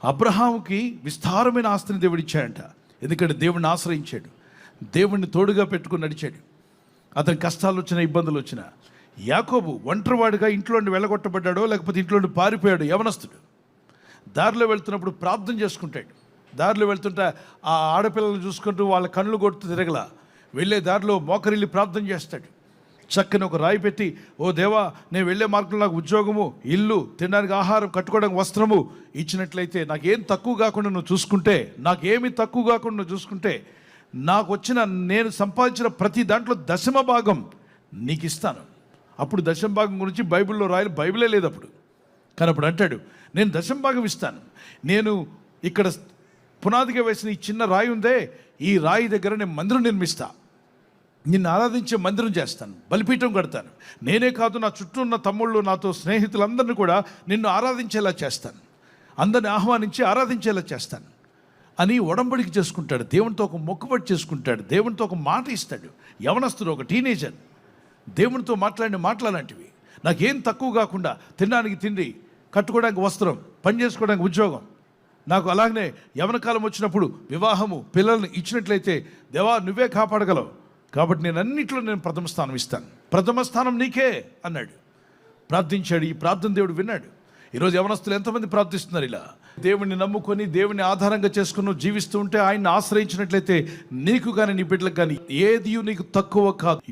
అబ్రహాముకి విస్తారమైన ఆస్తిని దేవుడు ఇచ్చాడంట. ఎందుకంటే దేవుడిని ఆశ్రయించాడు, దేవుడిని తోడుగా పెట్టుకుని నడిచాడు. అతని కష్టాలు వచ్చినా, ఇబ్బందులు వచ్చినా. యాకోబు ఒంటరివాడిగా ఇంట్లో నుండి వెళ్ళగొట్టబడ్డాడో లేకపోతే ఇంట్లో నుండి పారిపోయాడు యవనస్తుడు. దారిలో వెళ్తున్నప్పుడు ప్రార్థన చేసుకుంటాడు. దారిలో వెళ్తుంటే ఆ ఆడపిల్లలను చూసుకుంటూ వాళ్ళ కళ్ళు కొడుతూ తిరగల వెళ్ళే దారిలో మోకరిల్లి ప్రార్థన చేస్తాడు. చక్కని ఒక రాయి పెట్టి, ఓ దేవా, నేను వెళ్ళే మార్గంలో నాకు ఉద్యోగము, ఇల్లు, తినడానికి ఆహారం, కట్టుకోవడానికి వస్త్రము ఇచ్చినట్లయితే నాకేం తక్కువ కాకుండా నువ్వు చూసుకుంటే, నాకేమీ తక్కువ కాకుండా నువ్వు చూసుకుంటే, నాకు వచ్చిన నేను సంపాదించిన ప్రతి దాంట్లో దశమ భాగం నీకు ఇస్తాను. అప్పుడు దశమ భాగం గురించి బైబిల్లో రాయాలి, బైబిలే లేదు అప్పుడు. కానీ అప్పుడు అంటాడు, నేను దశమ భాగం ఇస్తాను. నేను ఇక్కడ పునాదిగా వేసిన ఈ చిన్న రాయి ఉందే, ఈ రాయి దగ్గర నేను మందిరం నిర్మిస్తా, నిన్ను ఆరాధించే మందిరం చేస్తాను, బలిపీఠం కడతాను. నేనే కాదు, నా చుట్టూ ఉన్న తమ్ముళ్ళు, నాతో స్నేహితులందరినీ కూడా నిన్ను ఆరాధించేలా చేస్తాను, అందరిని ఆహ్వానించి ఆరాధించేలా చేస్తాను అని ఒడంబడిక చేసుకుంటాడు. దేవునితో ఒక మొక్కుబడి చేసుకుంటాడు, దేవునితో ఒక మాట ఇస్తాడు. యవనస్తుడు, ఒక టీనేజర్, దేవునితో మాట్లాడిన మాటలాంటివి. నాకేం తక్కువ కాకుండా తినడానికి తిండి, కట్టుకోవడానికి వస్త్రం, పని చేసుకోవడానికి ఉద్యోగం, నాకు అలాగనే యవన కాలం వచ్చినప్పుడు వివాహము, పిల్లల్ని ఇచ్చినట్లయితే దేవా నువ్వే కాపాడగలవు, కాబట్టి నేను అన్నింటిలో నేను ప్రథమ స్థానం ఇస్తాను, ప్రథమ స్థానం నీకే అన్నాడు. ప్రార్థించాడు. ఈ ప్రార్థన దేవుడు విన్నాడు. ఈరోజు యవనస్తులు ఎంతమంది ప్రార్థిస్తున్నారు ఇలా? దేవుడిని నమ్ముకొని, దేవుని ఆధారంగా చేసుకుని జీవిస్తూ ఉంటే, ఆయన్ని ఆశ్రయించినట్లయితే నీకు కానీ నీ బిడ్డలకు కానీ ఏది నీకు తక్కువ కాదు.